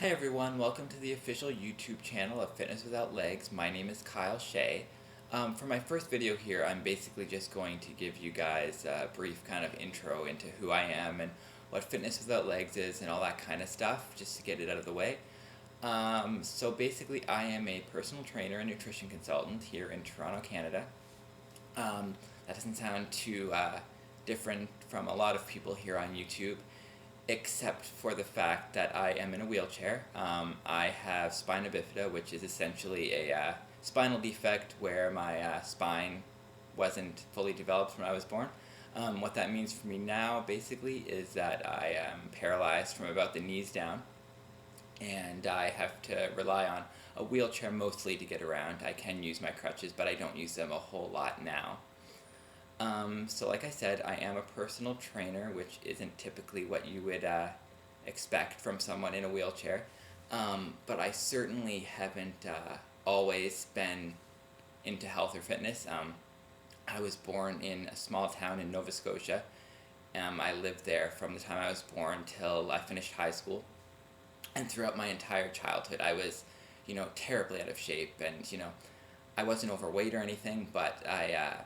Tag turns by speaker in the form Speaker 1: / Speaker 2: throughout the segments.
Speaker 1: Hi everyone, welcome to the official YouTube channel of Fitness Without Legs. My name is Kyle Shea. For my first video here, I'm basically just going to give you guys a brief kind of intro into who I am and what Fitness Without Legs is and all that kind of stuff, just to get it out of the way. So basically, I am a personal trainer and nutrition consultant here in Toronto, Canada. That doesn't sound too different from a lot of people here on YouTube, except for the fact that I am in a wheelchair. I have spina bifida, which is essentially a spinal defect where my spine wasn't fully developed when I was born. What that means for me now, basically, is that I am paralyzed from about the knees down, and I have to rely on a wheelchair mostly to get around. I can use my crutches, but I don't use them a whole lot now. So like I said, I am a personal trainer, which isn't typically what you would expect from someone in a wheelchair. But I certainly haven't always been into health or fitness. I was born in a small town in Nova Scotia. I lived there from the time I was born till I finished high school. And throughout my entire childhood, I was, terribly out of shape. And, I wasn't overweight or anything, but I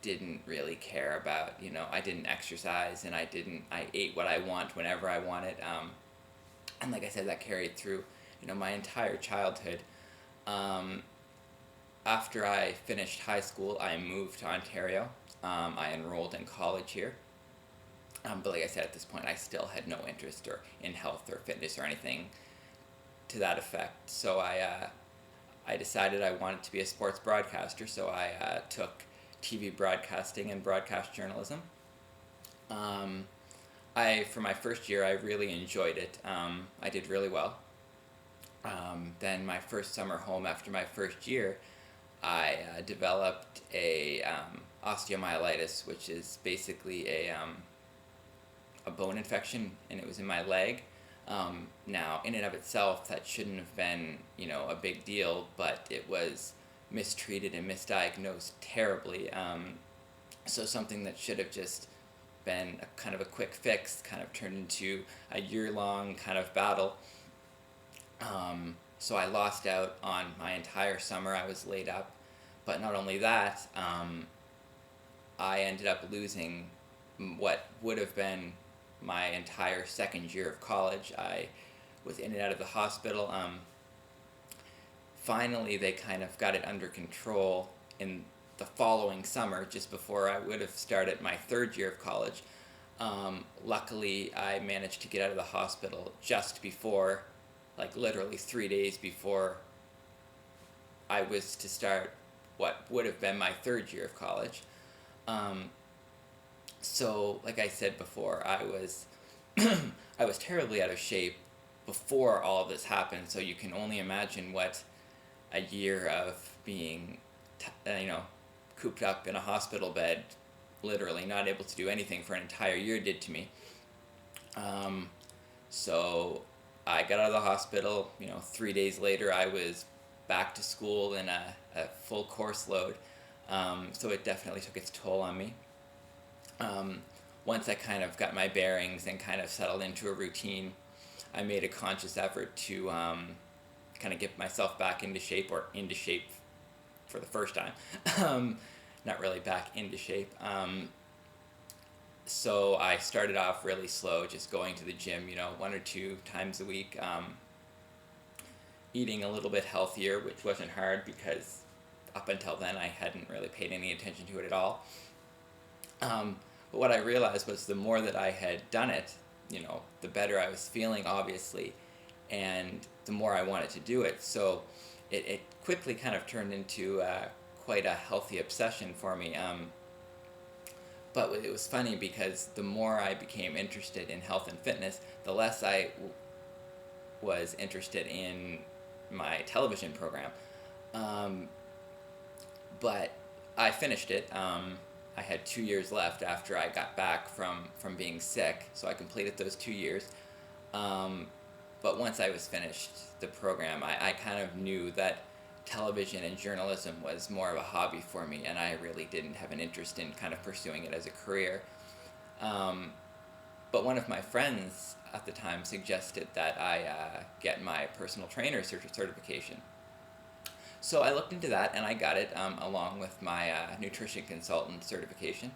Speaker 1: didn't really care about, I didn't exercise, and I ate what I want whenever I wanted. And like I said, that carried through, my entire childhood. After I finished high school, I moved to Ontario. I enrolled in college here. But like I said, at this point, I still had no interest in health or fitness or anything to that effect. So I decided I wanted to be a sports broadcaster, so I took TV broadcasting and broadcast journalism. For my first year, I really enjoyed it. I did really well. Then my first summer home after my first year, I developed a osteomyelitis, which is basically a bone infection, and it was in my leg. Now, in and of itself, that shouldn't have been, a big deal, but it was mistreated and misdiagnosed terribly. So something that should have just been kind of a quick fix kind of turned into a year-long kind of battle. So I lost out on my entire summer. I was laid up. But not only that, I ended up losing what would have been my entire second year of college. I was in and out of the hospital. Finally, they kind of got it under control in the following summer, just before I would have started my third year of college. Luckily, I managed to get out of the hospital just before, like literally 3 days before I was to start what would have been my third year of college. So, like I said before, I was I was terribly out of shape before all of this happened. So you can only imagine what a year of being, cooped up in a hospital bed, literally not able to do anything for an entire year, did to me. So I got out of the hospital. 3 days later, I was back to school in a full course load. So it definitely took its toll on me. Once I kind of got my bearings and kind of settled into a routine, I made a conscious effort to kind of get myself back into shape, or into shape for the first time. Not really back into shape. So I started off really slow, just going to the gym, 1 or 2 times a week, eating a little bit healthier, which wasn't hard because up until then I hadn't really paid any attention to it at all. But what I realized was the more that I had done it, the better I was feeling, obviously, and the more I wanted to do it. So it quickly kind of turned into quite a healthy obsession for me. But it was funny because the more I became interested in health and fitness, the less I was interested in my television program. But I finished it. I had 2 years left after I got back from being sick, so I completed those 2 years. But once I was finished the program, I kind of knew that television and journalism was more of a hobby for me, and I really didn't have an interest in kind of pursuing it as a career. But one of my friends at the time suggested that I get my personal trainer certification. So I looked into that and I got it along with my nutrition consultant certification.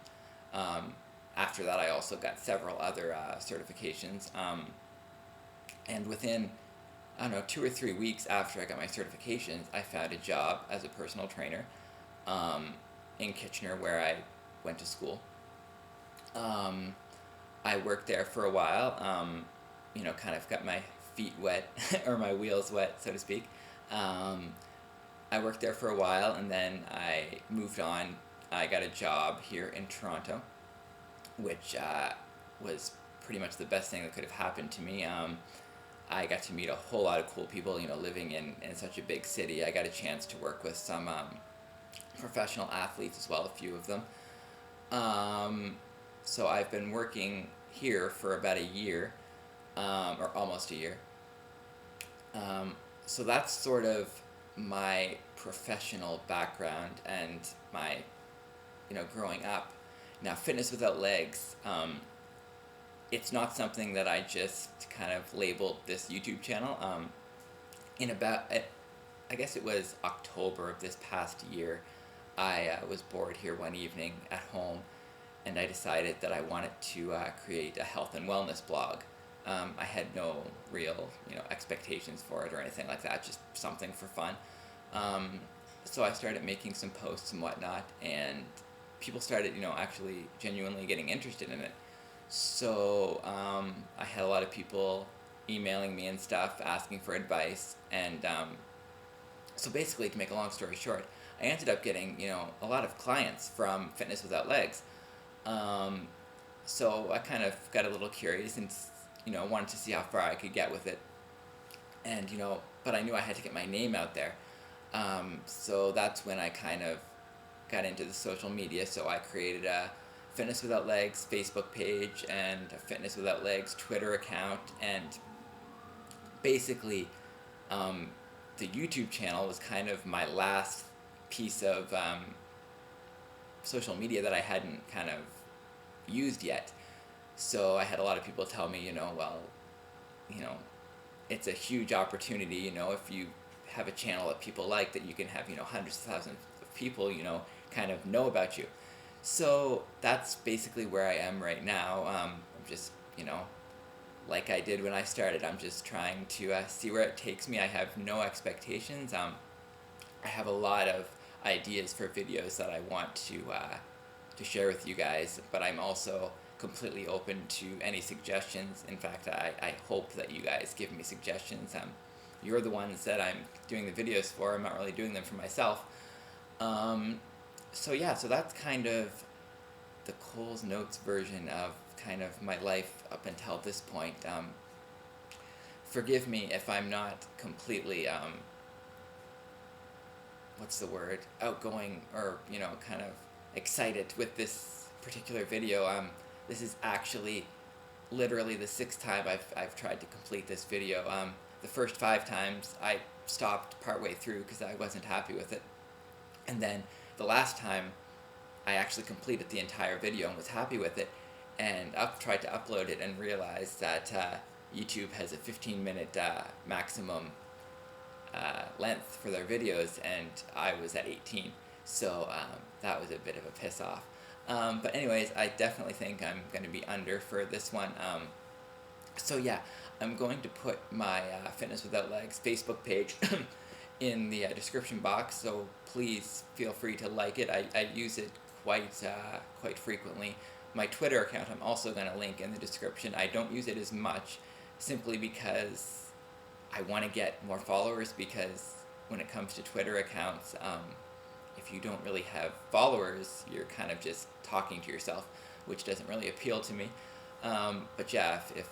Speaker 1: Um, After that, I also got several other certifications. And within, I don't know, 2 or 3 weeks after I got my certifications, I found a job as a personal trainer um, in Kitchener, where I went to school. Um, I worked there for a while, kind of got my feet wet, or my wheels wet, so to speak. Um, I worked there for a while, and then I moved on. I got a job here in Toronto, which was pretty much the best thing that could have happened to me. I got to meet a whole lot of cool people, living in such a big city. I got a chance to work with some professional athletes as well, a few of them. So I've been working here for about a year, or almost a year. So that's sort of my professional background and my, growing up. Now, Fitness Without Legs, it's not something that I just kind of labeled this YouTube channel. In about, I guess it was October of this past year, I was bored here one evening at home, and I decided that I wanted to create a health and wellness blog. I had no real, expectations for it or anything like that, just something for fun. So I started making some posts and whatnot, and people started, actually genuinely getting interested in it. So I had a lot of people emailing me and stuff, asking for advice, and so basically, to make a long story short, I ended up getting, a lot of clients from Fitness Without Legs. So I kind of got a little curious and, wanted to see how far I could get with it. And, but I knew I had to get my name out there. So that's when I kind of got into the social media. So I created a Fitness Without Legs Facebook page and a Fitness Without Legs Twitter account. And basically, the YouTube channel was kind of my last piece of social media that I hadn't kind of used yet. So I had a lot of people tell me, well, it's a huge opportunity, if you have a channel that people like, that you can have, hundreds of thousands of people, kind of know about you. So that's basically where I am right now. I'm just, like I did when I started, I'm just trying to see where it takes me. I have no expectations. I have a lot of ideas for videos that I want to share with you guys, but I'm also completely open to any suggestions. In fact, I hope that you guys give me suggestions. You're the ones that I'm doing the videos for. I'm not really doing them for myself. So yeah, so that's kind of the Cole's Notes version of kind of my life up until this point. Forgive me if I'm not completely, what's the word, outgoing or, kind of excited with this particular video. This is actually literally the 6th time I've tried to complete this video. The first 5 times I stopped partway through because I wasn't happy with it. And then the last time I actually completed the entire video and was happy with it, and tried to upload it and realized that YouTube has a 15-minute maximum length for their videos, and I was at 18. So that was a bit of a piss off. But anyways, I definitely think I'm going to be under for this one. So yeah, I'm going to put my Fitness Without Legs Facebook page in the description box, so please feel free to like it. I use it quite frequently. My Twitter account I'm also going to link in the description. I don't use it as much, simply because I want to get more followers, because when it comes to Twitter accounts, if you don't really have followers, you're kind of just talking to yourself, which doesn't really appeal to me. But yeah, if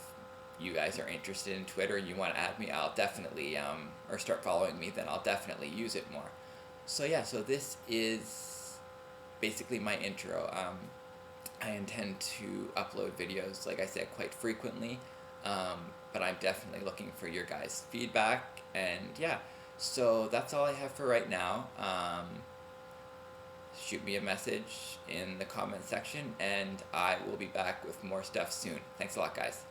Speaker 1: you guys are interested in Twitter and you want to add me, I'll definitely, or start following me, then I'll definitely use it more. So yeah, so this is basically my intro. I intend to upload videos, like I said, quite frequently, but I'm definitely looking for your guys' feedback, and yeah, so that's all I have for right now. shoot me a message in the comment section, and I will be back with more stuff soon. Thanks a lot, guys.